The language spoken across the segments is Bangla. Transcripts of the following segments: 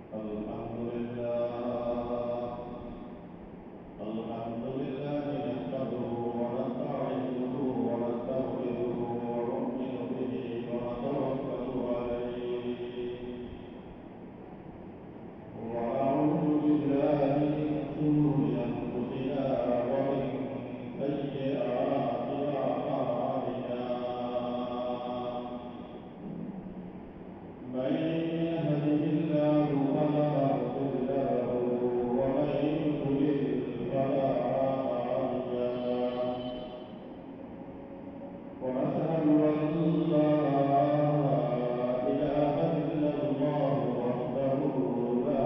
الحمد لله نحمده ونستعينه ونستغفره ونؤمن به ونتوكل عليه ونعوذ بالله من شرور أنفسنا ومن سيئات أعمالنا من يهده الله فلا مضل له ومن يضلل فلا هادي له ونشهد أن لا إله إلا الله وحده لا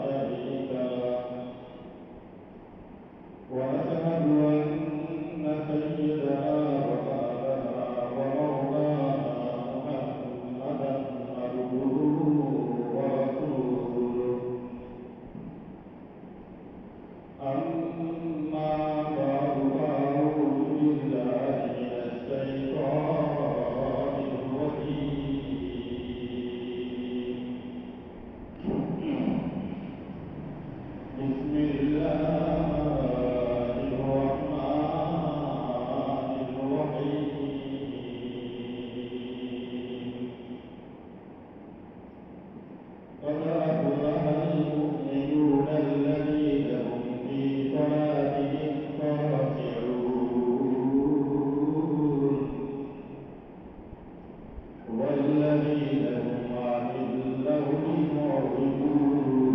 شريك له ونشهد أن سيدنا ومولانا محمدا عبده ورسوله أما بعد فأعوذ بالله من الشيطان الرجيم بسم الله الرحمن الرحيم قد أفلح المؤمنون الذين هم في صلاتهم خاشعون والذين هم عن اللغو معرضون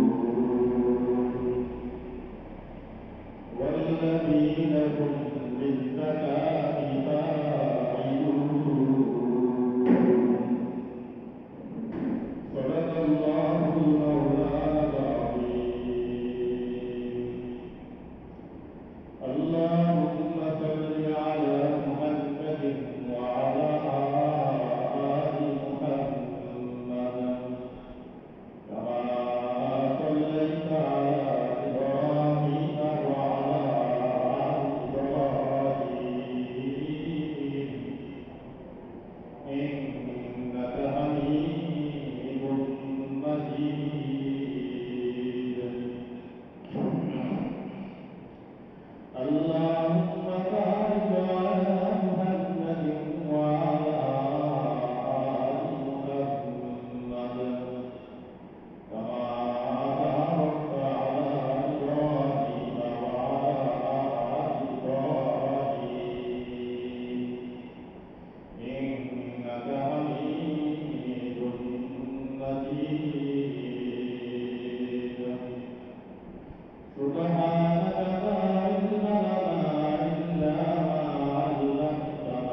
والذين هم للزكاة فاعلون صدق الله المولانا العظيم اللهم صل على محمد وعلى آل محمد كما صليت على إبراهيم وعلى آل إبراهيم إنك حميد مجيد اللهم بارك على محمد وعلى آل محمد كما باركت على إبراهيم وعلى آل إبراهيم إنك حميد مجيد سبحانك لا علم لنا إلا ما علمتنا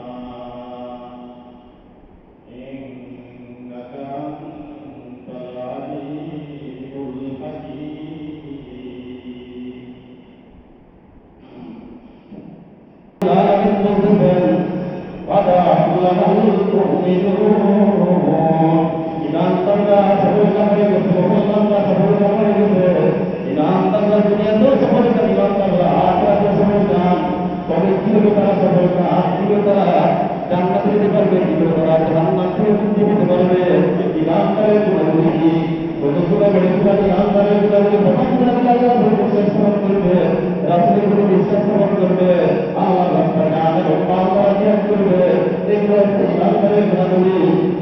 إنك أنت العليم الحكيم قد أفلح المؤمنون إذا انتظر سبل كبير سبل الله سبل كبير إذا انتظر دنيا تو سبل كبير انتظر آخرت سبل كان তবে কি হলো তারা সফল কাজ কি হলো তারা জান্নাত পেতে পারবে কি হলো তারা জান্নাত থেকে মুক্তি পেতে পারবে ইমানদারের গুণাবলী রসুলের গুণাবলী ইমানদারের গুণাবলী প্রথম গুণাবলী আল্লাহর বিশ্বাস স্থাপন করবে রাসূলের প্রতি বিশ্বাস স্থাপন করবে আল্লাহর রাস্তায় আমাদের উম্মাহরা জিহাদ করবে এগুলো হচ্ছে ইমানদারের গুণাবলী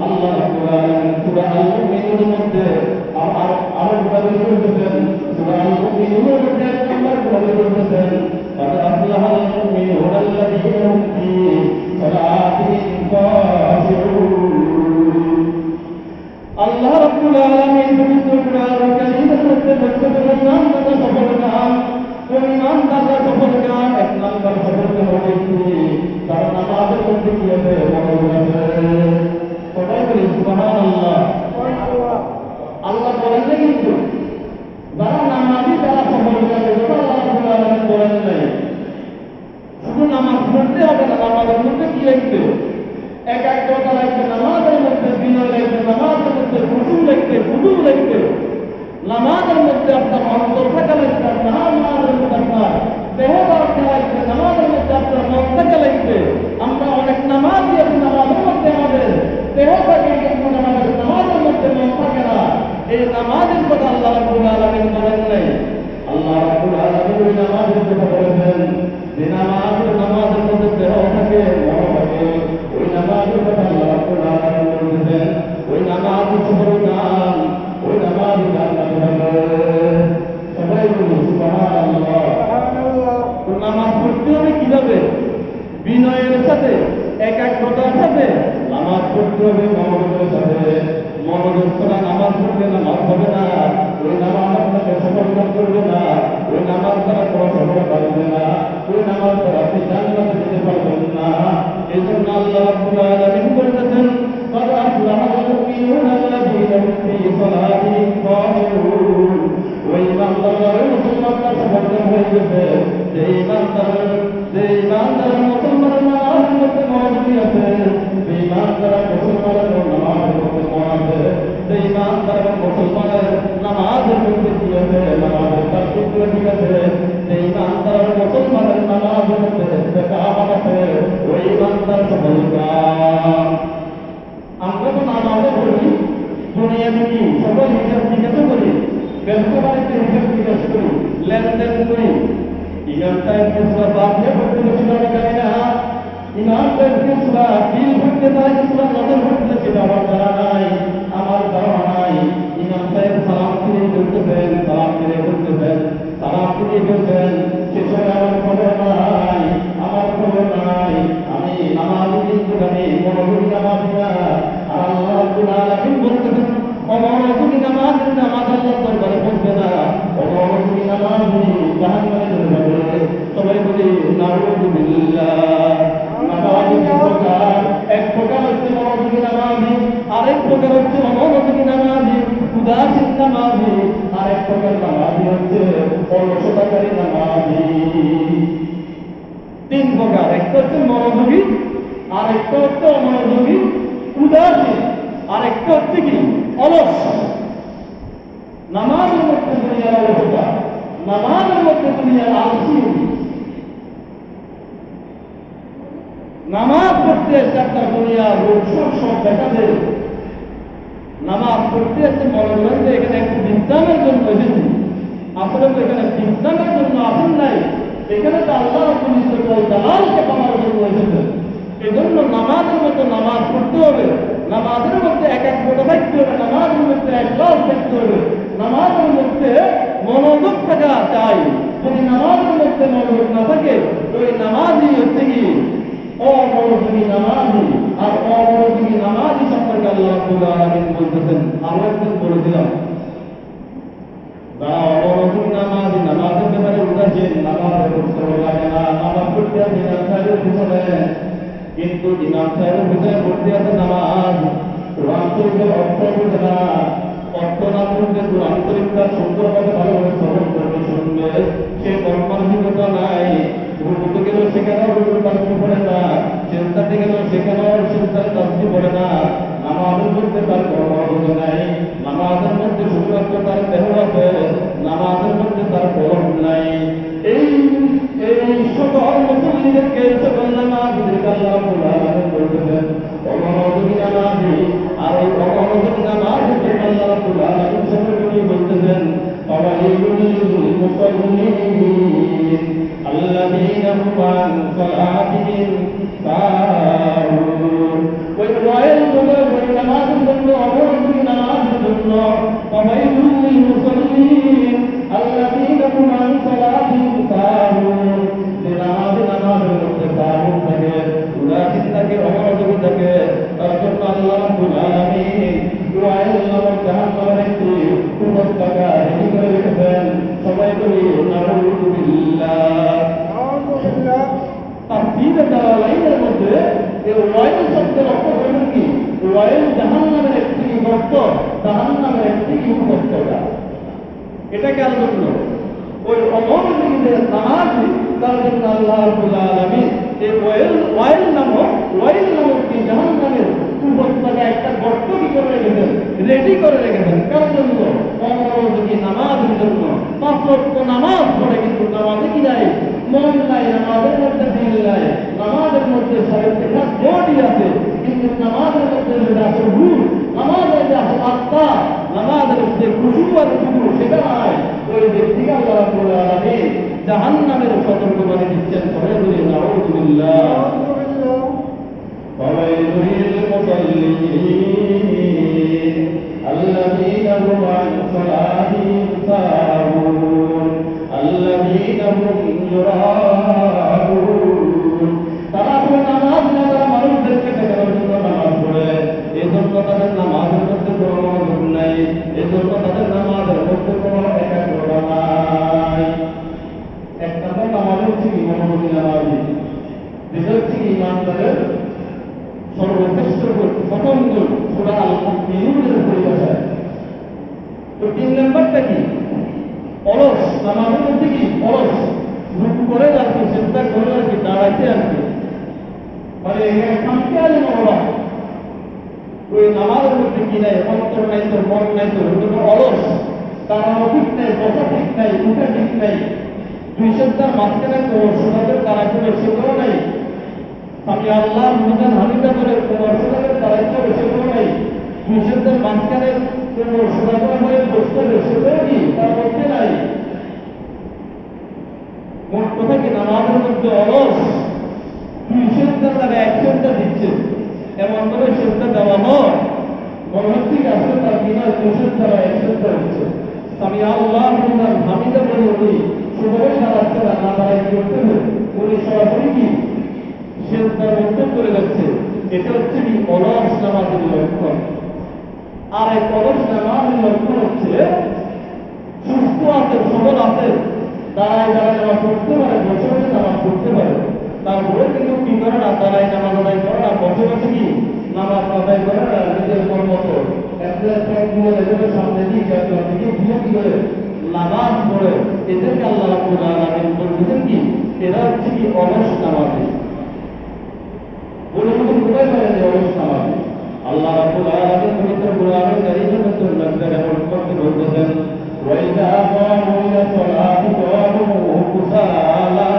আল্লাহ রাব্বুল আলামিন সূরা আল-মুমিনুনের মধ্যে আরো গুণাবলী বলতেছেন সূরা আল-মুমিনুনের মধ্যে এক নম্বর গুণাবলী বলতেছেন قد أفلح المؤمنون الذين هم في صلاتهم خاشعون الله رب العالمين পবিত্র কোরআনুল কারীমের মধ্যে বলতেছেন নামটা সফল কাম কোন নামটা সফল কাম এক নাম্বার সফল কাম হবে কি তার নামাজের মধ্যে কি হবে মনোযোগ আছে সবাই বলি সুবহানাল্লাহ আল্লাহ বলেন কিন্তু যারা নামাজি তারা সফল কাম আল্লাহ রাব্বুল আলামিন বলেন নাই শুধু নামাজ পড়তে হবে না নামাজের মধ্যে কি লিখতে একাগ্রতা লাগবে নামাজের মধ্যে বিনয় লাগবে নামাজের মধ্যে খুশু লাগবে খুদু লাগবে নামাজের মধ্যে আপনার অন্তর থাকা লাগবে নামাজের মধ্যে আপনার দেহ থাকা লাগবে নামাজের মধ্যে আপনার মন থাকা লাগবে আমরা অনেক নামাজ নামাজের মধ্যে আমাদের দেহ থাকে কিন্তু আমাদের নামাজের মধ্যে মন থাকে না এই নামাজের কথা আল্লাহ রাব্বুল আলামিন বলেন নাই। আল্লাহ রাব্বুল আলামিন ওই নামাজের কথা বলেছেন যে নামাজের মধ্যে দেহ থাকে, মন থাকে, ওই নামাজের কথা আল্লাহ রাব্বুল আলামিন বলেছেন। ওই নামাজ সুবহানাল্লাহ, ওই নামাজ জান্নাতে হবে। সবাই বলুন সুবহানাল্লাহ। নামাজ পড়তে হবে কিভাবে? বিনয়ের সাথে, একাগ্রতার সাথে নামাজ পড়তে হবে, মনোযোগের সাথে। মনোযোগ ছাড়া নামাজ পড়লে নামাজ হবে না। ওই নামাজ আপনাকে সফলতা করবে না। ওই নামাজ দ্বারা কোনো সফলতা হবে না। ওই নামাজ দ্বারা আপনি জান্নাতে যেতে পারবেন না। এই জন্য আল্লাহ রাব্বুল আলামিন বলেছেন, قد أفلح المؤمنون الذين هم في صلاتهم خاشعون। ওই ইমানদার মুসলমানরা সফলতা হয়ে গেছে, যে ইমানদার মুসলমানের নামাজের মধ্যে মনোযোগী আছে, যে ইমানদার মুসলমানের নামাজের মধ্যে মন আছে, যে ইমানদার মুসলমানের নামাজের মধ্যে কি আছে, নামাজের তার ঠিক আছে, যে ইমানদার মুসলমানের নামাজের মধ্যে ইস্তেকামত আছে, ওই ইমানদার সফলতা। আমরা তো নামাজে পড়ি, দুনিয়া কি সকল হিসাব জিজ্ঞাসা করি, ব্যবসা বাণিজ্য হিসাব জিজ্ঞাসা করি, লেনদেন করি। ইমাম সাহেব কিসরা বাপকে পড়তে ছিল আমি জানি না, ইমাম সাহেব কিসরা বিল ভরতে তারা কিসরা নজর ভরতে সেটা আমার জানা নাই, আমার ধারণা নাই। ইমাম সাহেব সালাম ফিরে করতেছেন, সালাম ফিরে করতেছেন, সালাম ফিরে করছেন, সে সময় আমার খবর নাই, আমার খবর নাই। আমি নামাজি কিন্তু আমি মনোযোগী নামাজি না। আর আল্লাহ রাব্বুল আলামিন বলতেছেন, অমনোযোগী নামাজ আল্লাহর দরবারে পৌঁছবে না। অমনোযোগী নামাজি জাহান্নামে চলে যাবে। সবাই বলি নাউযুবিল্লাহ। নামাজি প্রকার, এক প্রকার হচ্ছে মনোযোগী নামাজি, আরেক প্রকার হচ্ছে অমনোযোগী নামাজি, উদাসীন নামাজি, আরেক প্রকার নামাজি হচ্ছে অলসতাকারী নামাজি। তিন প্রকার, একটা হচ্ছে মনোযোগী, আরেকটা হচ্ছে অমনোযোগী, উদাসীন, আরেকটা হচ্ছে কি অলস। নামাজের মধ্যে দুনিয়ার অলসতা, নামাজের মধ্যে দুনিয়ার আলসি। নামাজ পড়তে এসে আপনার দুনিয়ার রোগ সব দেখা দেয়। নামাজ পড়তে এসে মনে করেন যে এখানে একটু বিশ্রামের জন্য এসেছি, আসলে তো এখানে বিশ্রামের জন্য আসেন নাই, এখানে তো আল্লাহ রাব্বুল ইজ্জতুল জালালকে পাওয়ার জন্য এসেছেন। এজন্য নামাজের মতো নামাজ পড়তে হবে, নামাজের মধ্যে একাগ্রতা থাকতে হবে, নামাজের মধ্যে ইখলাস থাকতে হবে, নামাজের মধ্যে মনোযোগ থাকা চাই। যদি নামাজের মধ্যে মনোযোগ না থাকে, ওই নামাজই হচ্ছে কি অমনোযোগী নামাজি। আর অমনোযোগী নামাজি সম্পর্কে আল্লাহ রাব্বুল আলামিন বলতেছেন, আমরা একদিন বলেছিলাম যারা অমনোযোগী নামাজি, নামাজের ব্যাপারে উদাসীন, নামাজের উৎসাহ লাগে না, নামাজ পড়তে আছে ইমাম সাহেবের পিছনে, কিন্তু ইমাম সাহেবের পিছনে পড়তে আছে নামাজ, কোরআন শরীফের অর্থ বুঝে না, অর্থ না বুঝলে কোরআন শরীফটা সুন্দরভাবে ভালোভাবে শ্রবণ করবে, শুনবে, সে কর্মমানসিকতা নাই। রুকুতে গেল সেখানেও রুকুর তাসবিহ পড়ে না, সিজদাতে গেল সেখানেও সিজদার তাসবিহ পড়ে না। নামাজের মধ্যে তার কর্মযোগ নাই, নামাজের মধ্যে শুধুমাত্র তার দেহ আছে, নামাজের মধ্যে তার কলম নাই। এই সকল মুসল্লিদেরকে, সকল নামাজীদেরকে আল্লাহ রাব্বুল আলামিন বলতেছেন অমনোযোগী নামাজি। আর এই অমনোযোগী নামাজকে আল্লাহ রাব্বুল আলামিন সম্পর্কে বলতেছেন ফাওয়াইলুল লিল মুসাল্লিন আল্লাযীনা হুম আন সালাতিহিম সাহুন। ওই ওয়াইল বলে ওই নামাজের জন্য, অমনোযোগী নামাজের জন্য ফাওয়াইলুল লিল মুসাল্লিন আল্লাযীনা হুম আন সালাতিহিম সাহুন। যে নামাজের মধ্যে সাহুন থাকে, উদাসীন থাকে, অমনোযোগী থাকে, তার জন্য আল্লাহ রাব্বুল আলামিন ওয়াইল নামক জাহান্নামের একটি উপত্যকা রেডি করে রেখেছেন। সবাই বলি নাউযুবিল্লাহ। তাফসীরের দালালাইনের মধ্যে এই ওয়াইল শব্দের অর্থ হল কি? ওয়াইল জাহান্নামের একটি গর্ত, জাহান্নামের একটি উপত্যকা। এটা কেন জন্য? ওই অমনোযোগীদের নামাজি, তার জন্য আল্লাহ রাব্বুল আলামিন এই ওয়াইল নামক কি জাহান্নামের উপত্যকা একটা গর্ত কি করে রেখেছেন, রেডি করে রেখেছেন। কার জন্য? অমনোযোগী নামাজের জন্য। 5 ওয়াক্ত নামাজ পড়ে কিন্তু নামাজে কি নাই? মন নাই, নামাজের মধ্যে দিল নাই, নামাজের মধ্যে শারীরিক বডি আছে, কিন্তু নামাজের মধ্যে আছে রূহ, নামাজের যে আছে আত্মা, নামাজের যে জাহান্নামের সতর্কবাণী দিচ্ছেন। সবাই বলি নাউযুবিল্লাহ। فويل للمصلين الذين هم عن صلاتهم ساهون الذين هم يراءون তারা নামাজ না তারা মানুষদেরকে দেখানোর জন্য নামাজ পড়ে, এজন্য তাদের নামাজের মধ্যে কোনো মনোযোগ নাই, এজন্য তাদের নামাজের মধ্যে কোনো একাগ্রতা নাই। এক নম্বর নামাজ হচ্ছে কি মনোযোগী নামাজি, যেটা হচ্ছে কি ইমানদারের সর্বশ্রেষ্ঠ প্রথম গুণ সূরা আল মুমিনুনের পরিভাষায়। তো 3 নম্বরটা কি? অলস। নামাজের মধ্যে কি অলস, রুকু করে যাচ্ছে, চেষ্টা করে যাচ্ছে, দাঁড়াইছে আর কি, মানে এখানে থামতে আলে মহবা। ওই নামাজের মধ্যে কি নাই, অন্তর নাই, তোর মন নাই, তোর অলস, দাঁড়ানো ঠিক নাই, বসা ঠিক নাই, উঠা ঠিক নাই, দুই সপ্তাহ মাঝখানে তোর সোনাদের দাঁড়াতে সেগুলো নাই, আমি আল্লাহ মুজান হামিদা করে তোমার সোনাদের দাঁড়াইতে সেগুলো নাই, দুই সপ্তাহ মাঝখানে তোমার সোনাদের হয়ে বসতে হবে সেগুলো কি তার মধ্যে নাই। মোট কথা কি নামাজের মধ্যে অলস, দুই সপ্তাহ তারা এক সপ্তাহ দিচ্ছে, এমন করে সপ্তাহ দেওয়া হয় মনে হচ্ছে আসলে তার বিনা দুই সপ্তাহ এক সপ্তাহ হচ্ছে। আমি আল্লাহ মুজান হামিদা বলে উনি সেভাবে দাঁড়াচ্ছে না, না দাঁড়াই করতে হবে, উনি সরাসরি কি সেজদার মধ্যে চলে যাচ্ছে। এটা হচ্ছে কি অলস নামাজের লক্ষণ। আর এক অলস নামাজের লক্ষণ হচ্ছে সুস্থ আছে, সবল আছে, দাঁড়ায় দাঁড়ায় নামাজ পড়তে পারে, বসে বসে নামাজ পড়তে পারে, তারপরে কিন্তু কি করে না, দাঁড়ায় নামাজ আদায় করে না, বসে বসে কি নামাজ আদায় করে না, নিজের মন মতো সামনে দিকে কি করে নামাজ পড়ে, এদেরকে আল্লাহ রাব্বুল আলামিন বলতেছেন কি এরা হচ্ছে কি অলস নামাজি। বলে বলুন কোথায় পারে যে অলস নামাজি? আল্লাহ রাব্বুল আলামিন পবিত্র কোরআনে কারীমের মধ্যে এমন করতে বলতেছেন, ওয়াইদা কামু ইলা সালাতি কামু কুসালা।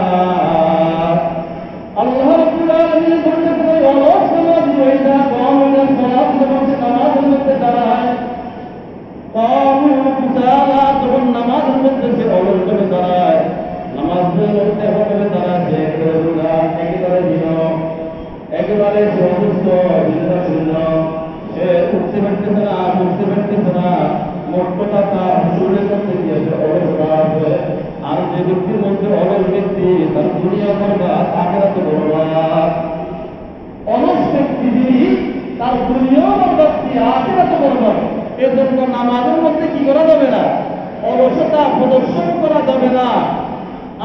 আল্লাহ রাব্বুল আলামিন বলতেছেন অলস নামাজি ওয়াইদা কামু ইলা সালাতি নামাজের মধ্যে দাঁড়ায়, কামু কুসালা, তখন নামাজের মধ্যে সে অলস ভাবে দাঁড়ায়, নামাজের মধ্যে এভাবে দাঁড়ায় সে একেবারে রোগা, একেবারে হীন, একেবারে সে অসুস্থ, শূন্য, সে উঠতে পারতেছে না, বুঝতে পারতেছে না, মোট কথা তার শরীরের মধ্যে গিয়েছে অলসতা আছে। আর যে ব্যক্তির মধ্যে অলস ব্যক্তি তার দুনিয়া বরবাদ, আখিরাতে বরবাদ। অলস ব্যক্তি যিনি তার দুনিয়া বরবাদ, আখিরাতে বরবাদ। এজন্য নামাজের মধ্যে কি করা যাবে না, অলসতা প্রদর্শন করা যাবে না,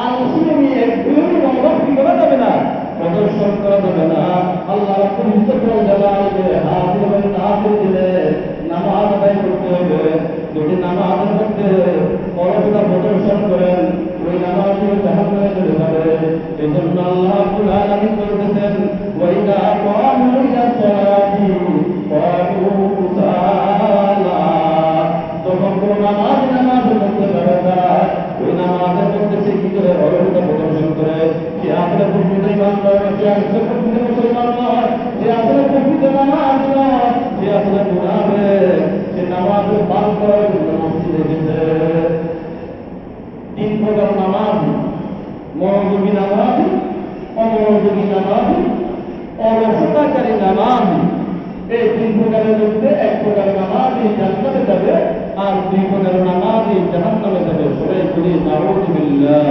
আলসিমি একদমই অলস কি করা যাবে না, প্রদর্শন করা যাবে না। আল্লাহ রাব্বুল ইজ্জতুল জালালকে হাজির এবং নাজির দিলে নামাজ আদায় করতে হবে। যদি নামাজের মধ্যে অলসতা প্রদর্শন করেন, ওই নামাজটি জাহান্নামে চলে যাবে। এজন্য আল্লাহ রাব্বুল আলামিন বলতেছেন, ওয়াইদা কামু ইলা সালাতি কামু কুসালা। যখন কোন নামাজের মধ্যে দাঁড়ায়, ওই নামাজের মধ্যে সে কি করে অলসতা প্রদর্শন করে, সে আসলে প্রকৃত ইমানদার নয়, সে আসলে প্রকৃত মুসলমান নয়, সে আসলে প্রকৃত নামাজ নয়, সে আসলে মুনাফিক, সে নামাজের পালন করার জন্য মসজিদে এসেছে। 3 প্রকার নামাজ: মনোযোগী নামাজ, অমনোযোগী নামাজ, অলসতাকারী নামাজ। এই 3 প্রকারের মধ্যে 1 প্রকার নামাজ জান্নাতে যাবে, আর 2 প্রকার নামাজ জাহান্নামে যাবে। সবাই বলি নাউযুবিল্লাহ।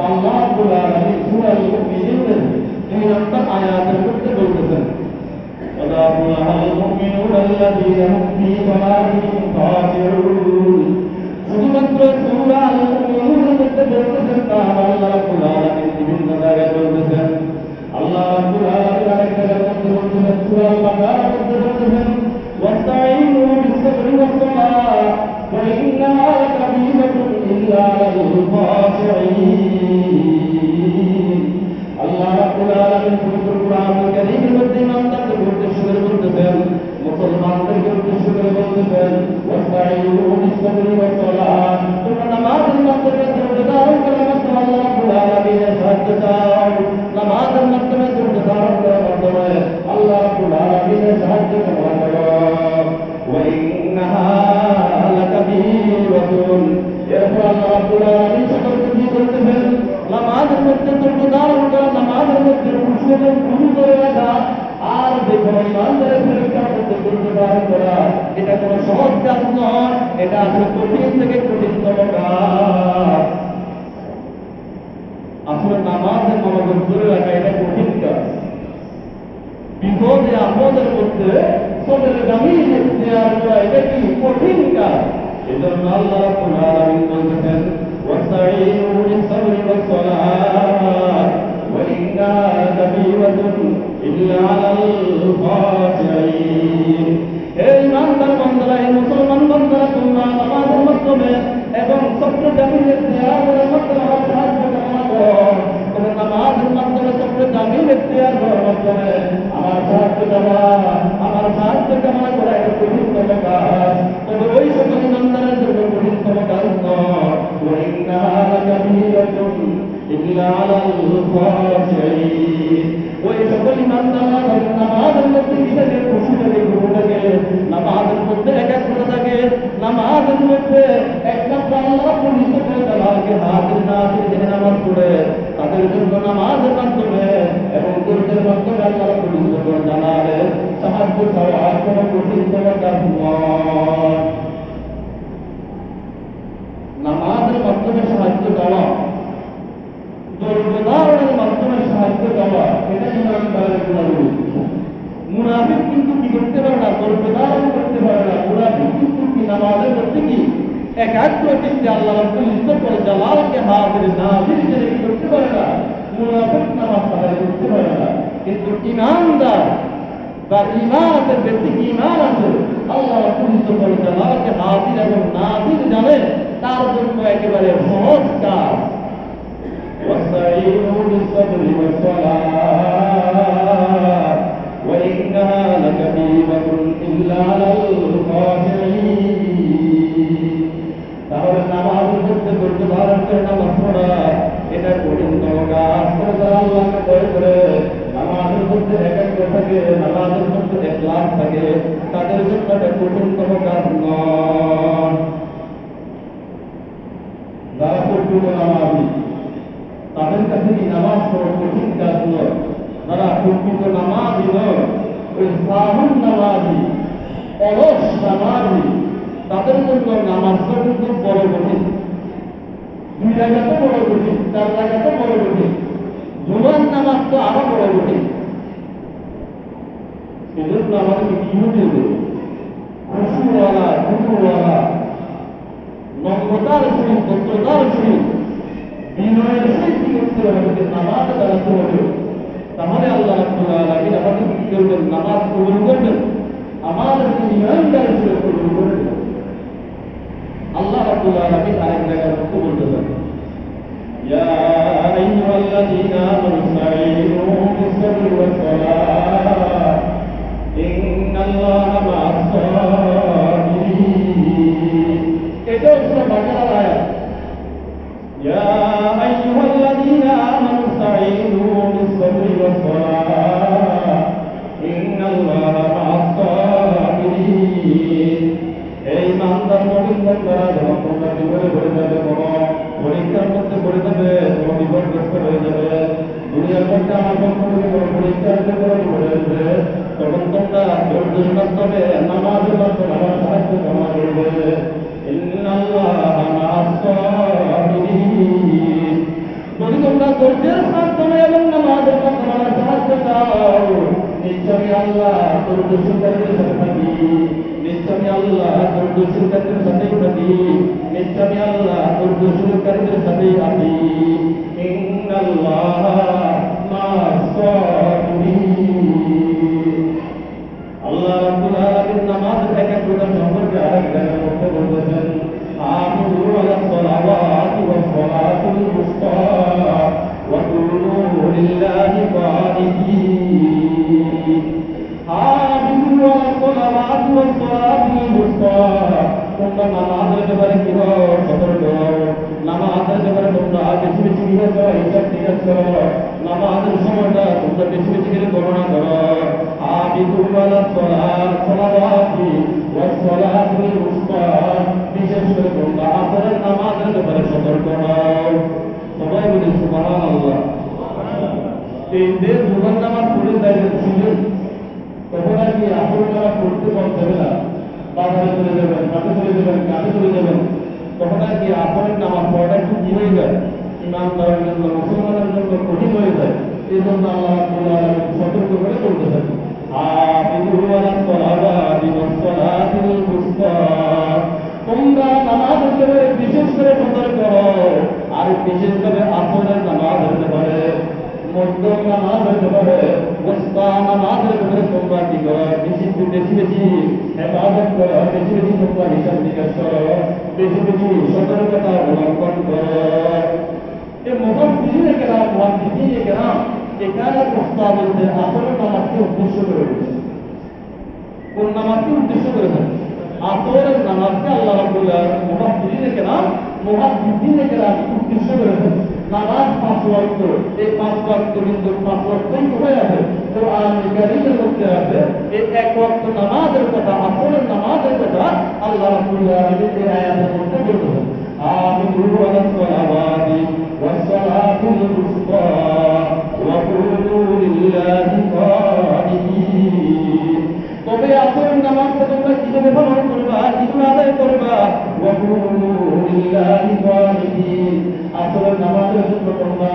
আল্লাহ রাব্বুল আলামিন সূরা আল-মুমিনুনের 2 নম্বর আয়াতের মধ্যে বলতেছেন, ওয়া আল্লাহুল মুমিনুনা আল্লাযীনা হুম ফী সালাতিহিম খাশিউন। শুধুমাত্র সূরা আল-মুমিনুনের মধ্যে বলতেছেন তা আল্লাহ রাব্বুল আলামিন বিভিন্ন জায়গায় বলতেছেন। আল্লাহ রাব্বুল আলামিন আরেকটা জায়গায় বলতেছেন, সূরা আল-বাকারার মধ্যে বলতেছেন, ওয়াস্তাঈনু বিস-সাবরি ওয়াস-সালাহ ওয়া ইন্নাহা লাকাবীরাতুন ইল্লা আলাল খাশিঈন। আল্লাহ রাব্বুল আলামিন পবিত্র কোরআনুল কারীমের মধ্যে ইমানদারদের উদ্দেশ্য করে বলতেছেন, মুসলমানদেরকে উদ্দেশ্য করে বলতেছেন, ওয়াস্তাঈনু বিস-সাবরি ওয়াস-সালাহ, তোমরা নামাজের মাধ্যমে ধৈর্য ধারণ করার মাধ্যমে আল্লাহ রাব্বুল আলামিনের সাহায্য চাও। নামাজের মাধ্যমে ধৈর্য ধারণ করার মাধ্যমে আল্লাহ রাব্বুল আলামিনের সাহায্য কামনা করো। ওয়া ইন্নাহা লাকাবীরাতুন, এরপর আল্লাহ রাব্বুল আলামিন সতর্ক এটা আসলে কঠিন থেকে কঠিনতম কাজ। আসলে নামাজে মনোযোগ ধরে রাখা এটা কঠিন কাজ। বিপদে আপদের মধ্যে সবের গামী ইখতিয়ার করা এটা কি কঠিন কাজ। এজন্য আল্লাহ রাব্বুল আলামিন বলতেছেন ওয়াস্তাঈনু বিস-সাবরি ওয়াস-সালাত ওয়া ইন্নাহা লাকাবীরাতুন ইল্লা আলাল খাশিঈন। হে ঈমানদার বান্দারা, হে মুসলমান বান্দারা, তোমরা নামাজের মাধ্যমে এবং সবচেয়ে দামি ইখতিয়ারের মাধ্যমে আমার সাহায্য কামনা করো। তোমরা নামাজের মাধ্যমে সবচেয়ে দামি ইখতিয়ার করার মাধ্যমে আমার সাহায্য কামনা করা এটা কঠিনতম কাজ। তবে ওই সকল ইমানদারের জন্য কঠিনতম কাজ নয়। ওয়া ইন্নাহা লাকাবীরাতুন ইল্লা আলাল খাশিঈন। ওই সকল ইমানদাররা যখন নামাজের মধ্যে কি থাকে, খুশি থাকে, গুরু থাকে, নামাজের মধ্যে একাগ্রতা থাকে, নামাজের মধ্যে একমাত্র আল্লাহ পরিচিত জালালকে হাজির নাজির জেনে নামাজ পড়ে, তাদের জন্য নামাজের মাধ্যমে এবং গুরুদের মাধ্যমে আল্লাহ পরিচিত জালালের সাহায্য ছাড়া কোনো কঠিনতম কাজ নয়। নামাজের মাধ্যমে সাহায্য দেওয়া, দরুদ মাধ্যমে সাহায্য দেওয়া, এটা ইমানদারের গুণাবলী। মুনাফিক কিন্তু কি করতে পারে না, দরুদ করতে পারে না। মুনাফিক কিন্তু কি নামাজের মধ্যে কি একাগ্র চিত্তে আল্লাহ রাব্বুল ইজ্জত ওয়াল জালালকে হাজির নাজির জেনে কি করতে পারে না, মুনাফিক নামাজ আদায় করতে পারে না। কিন্তু ইমানদার বা ইমানের ব্যক্তি কি ইমান আছে, আল্লাহ রাব্বুল ইজ্জত ওয়াল জালালকে হাজির এবং নাজির জানে, তার জন্য একেবারে সহজ কাজ। واستعينوا بالصبر والصلاة وإنها لكبيرة إلا على الخاشعين। তাহলে নামাজের মধ্যে ধৈর্য ধারণ করে নামাজ পড়া এটা কঠিনতম কাজ। আল্লাহকে ভয় করে নামাজের মধ্যে একাগ্র থাকে, নামাজের মধ্যে ইখলাস থাকে, তাদের জন্য এটা কঠিনতম কাজ নয়। যারা প্রকৃত নামাজি তাদের কাছে কি নামাজ পড়া কঠিন কাজ নয়। যারা প্রকৃত নামাজি নয়, ওই সাহুন নামাজি, অলস নামাজি, তাদের জন্য নামাজটা কিন্তু বড় কঠিন। 2 রাকাতও বড় কঠিন, 4 রাকাতও বড় কঠিন, জুমার নামাজ তো আরো বড় কঠিন। সেজন্য আমাদেরকে কি হতে হবে, খুশুওয়ালা, খুশুওয়ালা, নম্রতার সহিত, ভদ্রতার সহিত, বিনয়ের সহিত কি করতে হবে, আমাদের নামাজ দাঁড়াতে হবে। তাহলে আল্লাহ রাব্বুল আলামিন আমাদের কি করবেন, নামাজ কবুল করবেন, আমাদেরকে ইমানদার হিসেবে কবুল করবেন। আল্লাহ রাব্বুল আলামিন আরেক জায়গায় বলতেছেন, ইয়া আইয়ুহাল্লাযীনা আমানু ইসতাঈনু বিস-সাবরি ওয়াস-সালাত ইন্নাল্লাহা মা'আস-সাবিরিন। এটা হচ্ছে বাকারার আয়াত। ইয়া আইয়ুহাল্লাযীনা আমানু ইসতাঈনু বিস-সাবরি ওয়াস-সালাত ইন্নাল্লাহা মা'আস-সাবিরিন। এই ইমানদার মুমিনরা যখন তোমরা বিপদে পড়ে যাবে, কোনো পরীক্ষার মধ্যে পড়ে যাবে, কোনো বিপদগ্রস্ত হয়ে যাবে, দুনিয়ার মধ্যে আমার পক্ষ থেকে কোনো পরীক্ষার পড়ে যাবে, তখন তোমরা ধৈর্যের মাধ্যমে নামাজের মাধ্যমে আমার সাহায্য কামনা করবে। ইন্নাল্লাহা মা'আস-সাবিরিন। যদি তোমরা ধৈর্যের মাধ্যমে এবং নামাজের মাধ্যমে আমার সাহায্য চাও, নিশ্চয়ই আল্লাহ ধৈর্যশীলদের সাথে থাকি, নিশ্চয়ই আল্লাহ ধৈর্যশীলদের সাথেই থাকি, নিশ্চয়ই আল্লাহ ধৈর্যশীলকারীদের সাথেই আছি। ইন্নাল্লাহা মা'আস-সাবিরিন। আল্লাহ রাব্বুল আলামিন নামাজের একাগ্রতা সম্পর্কে আরেক জায়গায় বলতেছেন, হাফিজু আলাস-সালাওয়াতি ওয়াস-সালাতুল উসতা ওয়া কুনু লিল্লাহি কানিতিন। হাফিজু আলাস-সালাওয়াতি ওয়াস-সালাতুল উসতা, তোমরা নামাজের ব্যাপারে কি সতর্ক, নামাজের ব্যাপারে তোমরা বেশি বেশি নিয়োগ করো, হিসাব নিকাশ করো, নামাজের সময়টা তোমরা বেশি বেশি করে গণনা করো। হাফিজু আলাস-সালাওয়াতি ওয়াস-সালাতুল উসতা, বিশেষ করে তোমরা আসরের নামাজের ব্যাপারে সতর্ক হও। সবাই বলি সুবহানাল্লাহ। এই যে জুমার নামাজ পড়ে যায় ছিলেন, তখন আর কি আসর নামাজ পড়তে পারবে না, বাজারে চলে যাবেন, হাতে চলে যাবেন, কাঁধে চলে যাবেন, তখন আর কি আসরের নামাজ পড়াটা একটু কি হয়ে যায়, ইমানদারের জন্য, মুসলমানের জন্য কঠিন হয়ে যায়। এই জন্য আল্লাহ রাব্বুল আলামিন সতর্ক করে বলতেছেন, হাফিজু আলাস সালাওয়াতি ওয়াস সালাতিল উসতা, তোমরা নামাজের ব্যাপারে বিশেষ করে সতর্ক করো, আর বিশেষভাবে আসরের নামাজের ব্যাপারে, মধ্যম নামাজের ব্যাপারে, ওয়াসতা নামাজের ব্যাপারে তোমরা কি করো, বেশি বেশি হেফাজত করো, বেশি বেশি তোমরা হিসাব নিকাশ করো, বেশি বেশি সতর্কতা অবলম্বন করো। এই মুফাসসিরিনে কেরাম, মুহাদ্দিসিনে কেরাম এখানে প্রস্তাবিতদের আসরের নামাজকে উদ্দেশ্য করে বলেছেন। কোন নামাজকে উদ্দেশ্য করেছেন? আসরের নামাজকে আল্লাহ রাব্বুল আলামিন মুফাসসিরিনে কেরাম, মুহাদ্দিসিনে কেরাম উদ্দেশ্য করেছেন। নামাজ 5 ওয়াক্ত, এই 5 ওয়াক্ত কিন্তু 5 ওয়াক্তই কোথায় আছে? কোরআনুল কারীমের মধ্যে আছে। এই 1 ওয়াক্ত নামাজের কথা, আসরের নামাজের কথা আল্লাহ রাব্বুল আলামিন এই আয়াতের মধ্যে বলেছেন, হাফিজু আলাস সালাওয়াতি ওয়াস সালাতিল উসতা ওয়া কুলু লিল্লাহি কানিতিন। তবে আসরের নামাজটা তোমরা কিভাবে পালন করবা, কিভাবে আদায় করবা? ওয়া কুলু লিল্লাহি কানিতিন, আসরের নামাজের জন্য তোমরা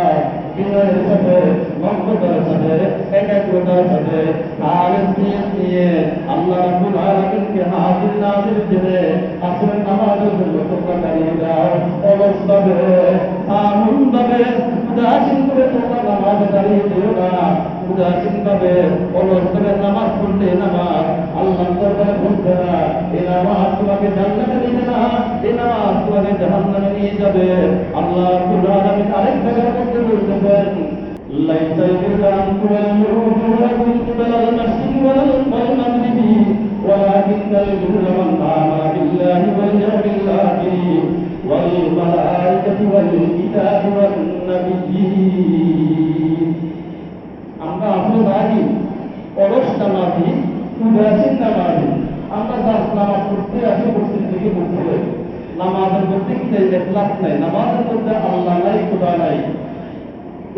বিনয়ের সাথে, মহব্বতের সাথে, একাগ্রতার সাথে, খালেস নিয়ত নিয়ে আল্লাহ রাব্বুল আলামিনকে হাজির নাজির জেনে আসরের নামাজের জন্য তোমরা দাঁড়িয়ে যাও। অলসভাবে, সামুনভাবে, উদাসীনভাবে তোমরা নামাজে দাঁড়িয়ে যেও না। উদাসীনভাবে, অলসভাবে নামাজ পড়লে নামাজ আল্লাহর দরবারে পৌঁছবে না। এই নামাজ তোমাকে জান্নাতে নিবে না, এই নামাজ তোমাকে জাহান্নামে নিয়ে যাবে। আল্লাহ রাব্বুল আলামিন আরেক জায়গার মধ্যে বলতেছেন, লাইসাল বিররা আন তুওয়াল্লু উজুহাকুম কিবালাল মাশরিকি ওয়াল মাগরিবি ওয়ালাকিন্নাল বিররা মান আমানা বিল্লাহি ওয়াল ইয়াউমিল আখির ওয়াল মালাইকাতি ওয়াল কিতাবি ওয়ান নাবিয়্যিন। আমরা আসলে নাকি অলস নামাজি, উদাসীন নামাজি। আমরা জাস্ট নামাজ পড়তে আসি, মসজিদ থেকে পড়তে, নামাজের মধ্যে কি নাই, ইখলাস নাই, নামাজের মধ্যে আল্লাহ নাই, খোদা নাই।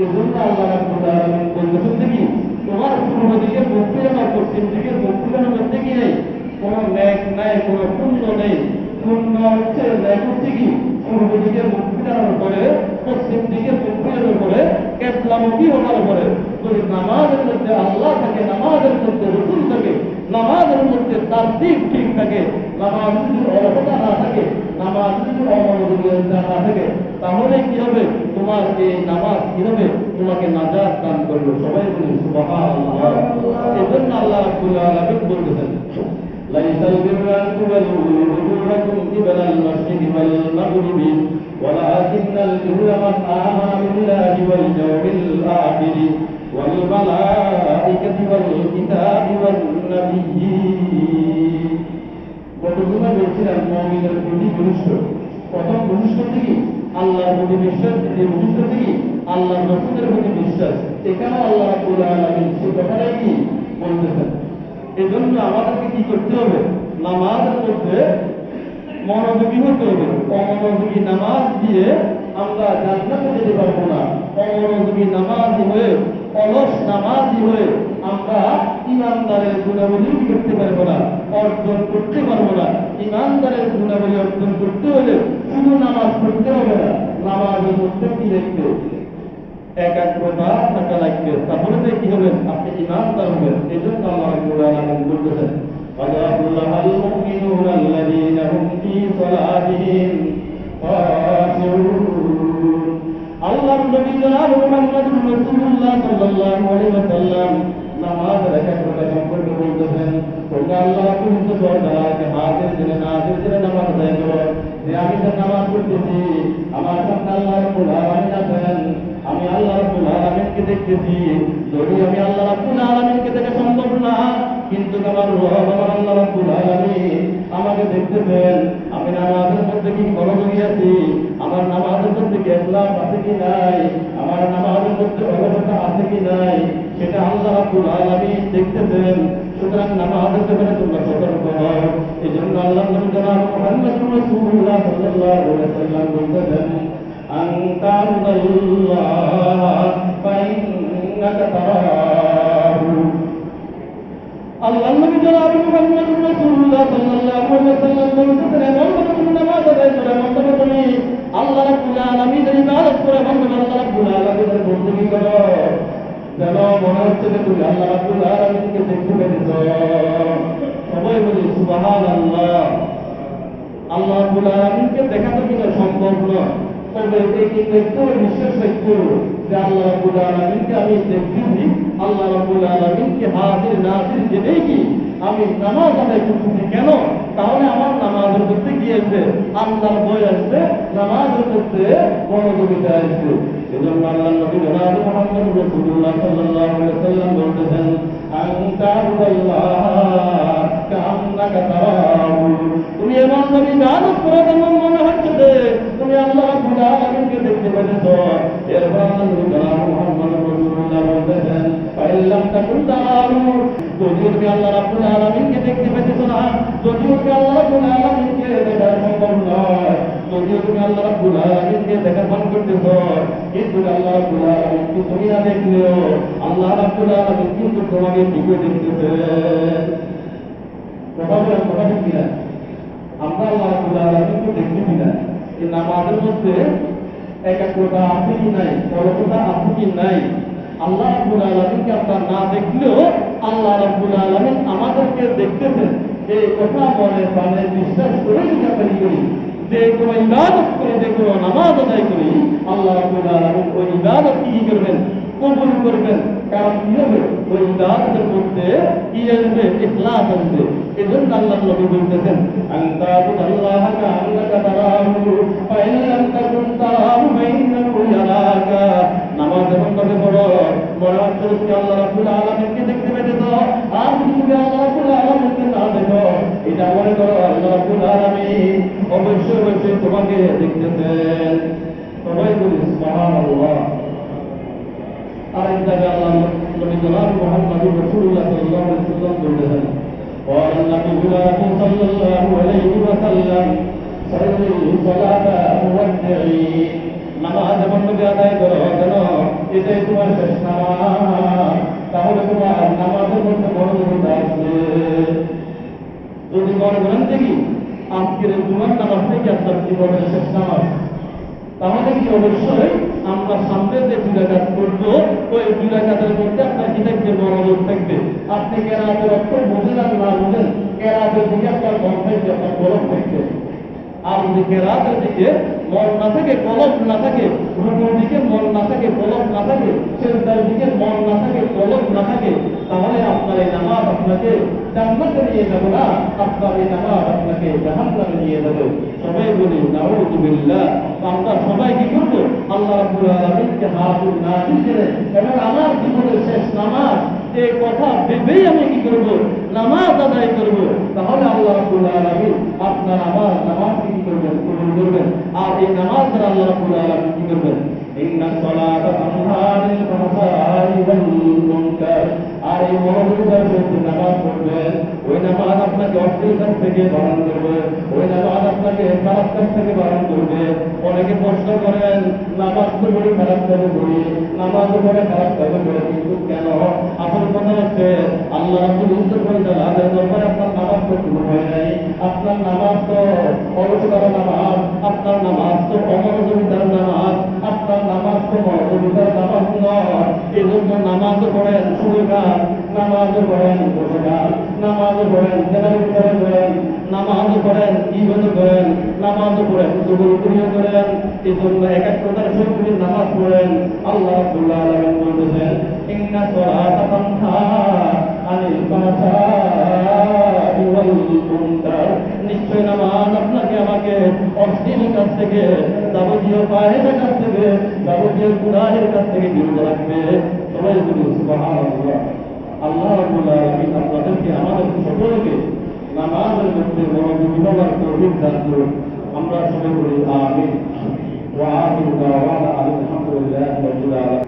এই জন্য আল্লাহ রাব্বুল আলামিন বলতেছেন কি, তোমার পূর্ব দিকের মুক্তি আমার পশ্চিম দিকের মুক্তির মধ্যে কি নেই, কোনো ন্যাক নাই, কোনো পুণ্য নেই। পুণ্য হচ্ছে, ন্যাক হচ্ছে কি, পূর্ব দিকের মুক্তিটার উপরে, পশ্চিম দিকের মুক্তির উপরে, কেবলামুখী হওয়ার উপরে। যদি নামাজের মধ্যে আল্লাহ থাকে, নামাজের মধ্যে রসুল থাকে, নামাজের মধ্যে তার দিক ঠিক থাকে, নামাজ যদি অলসতা না থাকে, নামাজ যদি অমনোযোগিতা না থাকে, তাহলে কি হবে? তোমার এই নামাজ কি হবে? তোমাকে নাজাত দান করবে। সবাই বলি সুবহানাল্লাহ। এজন্য আল্লাহ রাব্বুল আলামিন বলতেছেন, লাইসাল বিররা আন তুওয়াল্লু উজুহাকুম কিবালাল মাশরিকি ওয়াল মাগরিবি ওয়ালাকিন্নাল বিররা মান আমানা বিল্লাহি ওয়াল ইয়াউমিল আখির ওয়াল মালাইকাতি ওয়াল কিতাবি ওয়ান নাবিয়্যিন। গতজুমা বলছিলাম মুমিনের প্রতি ঘনিষ্ঠ, প্রথম ঘনিষ্ঠ থেকে আল্লাহর প্রতি বিশ্বাস, এই ঘনিষ্ঠ থেকে আল্লাহর রাসূলের প্রতি বিশ্বাস। এখানে আল্লাহ রাব্বুল আলামিন সেই কথাটাই কি বলতেছেন। এই জন্য আমাদেরকে কি করতে হবে? নামাজের মধ্যে মনোযোগী হতে হবে। অমনোযোগী নামাজ দিয়ে আমরা জান্নাতে যেতে পারবো না। অমনোযোগী নামাজি হয়ে, অলস নামাজি হয়ে আমরা ইমানদারের গুণাবলী করতে পারবো না, অর্জন করতে পারবো না। ইমানদারের গুণাবলী অর্জন করতে হলে শুধু নামাজ পড়তে হবে না, নামাজের মধ্যে কি দেখবে? একাগ্রতা থাকা লাগবে। তাহলে তো কি হবে? আপনি ইমানদার হবেন। এই জন্য আল্লাহ রাব্বুল আলামিন বলতেছেন, قد أفلح المؤمنون الذين هم في صلاتهم خاشعون। আল্লাহর নবী জনাব মুহাম্মদুর রাসূলুল্লাহ সাল্লাল্লাহু আলাইহি ওয়াসাল্লাম নামাজের একাগ্রতা সম্পর্কে বলতেছেন, তোমরা আল্লাহ পবিত্র দরবারে হাজির জেনে নাজির জেনে নামাজ আদায় করো। যে আমি তো নামাজ পড়তেছি, আমার সামনে আল্লাহ রাব্বুল আলামিন আছেন, আমি আল্লাহ রাব্বুল আলামিনকে দেখতেছি। যদি আমি আল্লাহ রাব্বুল আলামিনকে দেখা সম্ভব না, কিন্তু আমার রব আমার আল্লাহ রাব্বুল আলামিন আমাকে দেখতেছেন। আমি নামাজের মধ্যে কি মনোযোগী আছি, আমার নামাজের মধ্যে কি ইখলাস আছে কি নাই, আমার নামাজের মধ্যে অলসতা আছে কি নাই, সেটা আল্লাহ রাব্বুল আলামিন দেখতেছেন। সুতরাং নামাজের ব্যাপারে তোমরা সতর্ক হও। এই জন্য আল্লাহ নবী জনাব মুহাম্মদুর রাসূলুল্লাহ সাল্লাল্লাহু আলাইহি ওয়াসাল্লাম বলতেছেন, আনতা আল্লাহ ফাইন্নাকা তারাহু। আল্লাহর নবী জনাব মুহাম্মদুর রাসূলুল্লাহ সাল্লাল্লাহু আলাইহি ওয়াসাল্লাম বলতেছেন এমন নামাজ আদায় করে মন্তব্য তুমি আল্লাহ রাব্বুল আলামিনের ইবাদত করে মন্তব্য আল্লাহ রাব্বুল আলামিনের বندگی করো যেন মনে হচ্ছে যে তুমি আল্লাহ রাব্বুল আলামিনকে দেখতে পেয়েছ। সবাই বলি সুবহানাল্লাহ। আল্লাহ রাব্বুল আলামিনকে দেখা তো কিনা সম্ভব নয়, তবে এই একটু বিশ্বাস রাখতে যে আল্লাহ রাব্বুল আলামিনকে আমি দেখতেছি, আল্লাহ রাব্বুল আলামিনকে হাজির নাজির জেনেই কি আমি নামাজ আদায় করতেছি। কেন? তাহলে আমার নামাজের করতে কি আসবে? আল্লাহর ভয় আসবে, নামাজের করতে মনোযোগিতা আসবে। এজন্য আল্লাহ নবী জনাব মুহাম্মদ রাসূলুল্লাহ সাল্লাল্লাহু আলাইহি ওয়াসাল্লাম বলতেছেন আনতা আল্লাহ কান্নাকা তারাহু, তুমি এমন নবী ইবাদত করো যেমন মনে হচ্ছে যে তুমি আল্লাহ রাব্বুল আলামিনকে দেখতে পেয়েছ। এরপর আল্লাহ নবী জনাব মুহাম্মদ রাসূলুল্লাহ বলতেছেন ফাইল্লাম তাকুন তারাহু, যদিও তুমি আল্লাহ রাব্বুল আলামিনকে দেখতে পেয়েছ না, যদিও তুমি আল্লাহ রাব্বুল আলামিনকে দেখা সম্ভব নয়, যদিও তুমি আল্লাহ রাব্বুল আলামিনকে দেখা পান করতেছ, কিন্তু আল্লাহ রাব্বুল আলামিনকে তুমি না দেখলেও আল্লাহ রাব্বুল আলামিন কিন্তু তোমাকে ঠিকই দেখতেছে। কথা বলেন, কথা ঠিক কিনা? আমরা আল্লাহ রাব্বুল আলামিনকে দেখতেছি না, এই নামাজের মধ্যে একাগ্রতা আছে কি নাই, পরকতা আছে কি নাই? আল্লাহ রাব্বুল আলামিনকে আমরা না দেখলেও আল্লাহ রাব্বুল আলামিন আমাদেরকে দেখতেছেন, এই কথা মনে প্রাণে বিশ্বাস করে যদি আমরা করি, যে কোনো ইবাদত করি, যে কোনো নামাজ আদায় করি, আল্লাহ রাব্বুল আলামিন ওই ইবাদত কি করবেন? কবুল করবেন। কারণ কি হবে? ওই ইবাদতের মধ্যে কি আসবে? ইখলাস আসবে। এজন্য আল্লাহ নবী বলতেছেন আনতা আল্লাহ কান্নাকা তারাহু ফাইন লাম তাকুন তারাহু ফাইন্নাহু ইয়ারাকা। নামাজ যখন করে পড়ো মনে হচ্ছে তুমি আল্লাহ রাব্বুল আলামিনকে দেখতে পেয়েছ, আর তুমি আল্লাহ রাব্বুল আলামিনকে না দেখো, এটা মনে করো আল্লাহ রাব্বুল আলামিন অবশ্যই অবশ্যই তোমাকে দেখতেছেন। সবাই বলি সুবহানাল্লাহ। আরেক জায়গায় আল্লাহ নবী জনাব মুহাম্মদুর রাসূলুল্লাহ সাল্লাল্লাহু আলাইহি ওয়াসাল্লাম বলেছেন قال النبي صلى الله عليه وسلم صلوا صلاة مودعي, নামাজ এমন ভাবে আদায় করো যেন এটাই তোমার শেষ নামাজ, তাহলে তোমার নামাজের মধ্যে মনোযোগিতা আসবে। যদি মনে করেন দেখি আজকের জুমার নামাজ থেকে আপনার জীবনের শেষ নামাজ, তাহলে কি অবশ্যই আমরা সামনে যে 2 রাকাত করবো ওই 2 রাকাতের মধ্যে আপনার কি থাকবে? মনোযোগ থাকবে। আপনি কেরাতের অর্থ বুঝেন আর না বুঝেন, কেরাতের দিকে আপনার মন থাকবে, আপনার কলম থাকবে। আর যদি কেরাতের দিকে মন না থাকে, কলম না থাকে, রুকুর দিকে মন না থাকে, কলম না থাকে, সিজদার দিকে মন না থাকে, কলম না থাকে, তাহলে আপনার এই নামাজ আপনাকে জান্নাতে নিয়ে যাবে না, আপনার এই নামাজ আপনাকে জাহান্নামে নিয়ে যাবে। সবাই বলি নাউযু বিল্লাহ। আমরা সবাই কি করবো? আল্লাহ রাব্বুল আলামিনকে হাজির নাজির করে এবং আমার জীবনের শেষ নামাজ এই কথা ভেবেই আমি কি করবো? নামাজ আদায় করবো। তাহলে আল্লাহ রাব্বুল আলামিন আপনার আমার নামাজকে কি করবেন? কবুল করবেন। আর এই নামাজ দ্বারা আল্লাহ রাব্বুল আলামিন কি করবেন? ইন্না সলাতা তানহা আনিল ফাহশাই ওয়াল মুনকার। আর এই মনোযোগের সাথে নামাজ পড়বেন, ওই নামাজ আপনাকে অশ্লীল কাজ থেকে বারণ করবে, ওই নামাজ আপনাকে খারাপ কাজ থেকে বারণ করবে। অনেকে প্রশ্ন করেন নামাজ তো বড় খারাপ কাজে করি, নামাজ পড়ে খারাপ কাজে করে, কিন্তু কেন? আসল কথা হচ্ছে আল্লাহ রাব্বুল ইজ্জত ওয়াল জালালের দরবারে আপনার নামাজ তো শুরু হয় নাই। আপনার নামাজ তো অলসতার নামাজ, আপনার নামাজ তো অমনোযোগিতার নামাজ, আপনার নামাজ তো মনোযোগিতার নামাজ নয়। এই জন্য নামাজ পড়েন শুরু গান, নামাজ পড়েন বসে গান, নামাজ পড়েন জেনারেল করেন, নামাজ পড়েন ইবাদত করেন, নামাজ পড়েন যুবকরিয়া করেন। এই জন্য একাগ্রতার সঙ্গে নামাজ পড়েন। আল্লাহ রাব্বুল আলামিন বলেছেন ইন্না সলাতা তানহা আনিল ফাহশাই ওয়াল মুনকার। নিশ্চয় নামাজ আপনাকে আমাকে অশ্লীল কাজ থেকে, যাবতীয় ফাহিশার কাজ থেকে, যাবতীয় গুনাহের কাজ থেকে বিরত রাখবে। সবাই বলি সুবহানাল্লাহ। আল্লাহ রাব্বুল আলামিন আপনাদেরকে আমাদের সকলকে নামাজের মধ্যে মনোযোগী হওয়ার তৌফিক দান করুন। আমরা সবাই বলি আমিন। ওয়া আখিরু দাওয়ানা আলহামদুলিল্লাহি রাব্বিল আলামিন।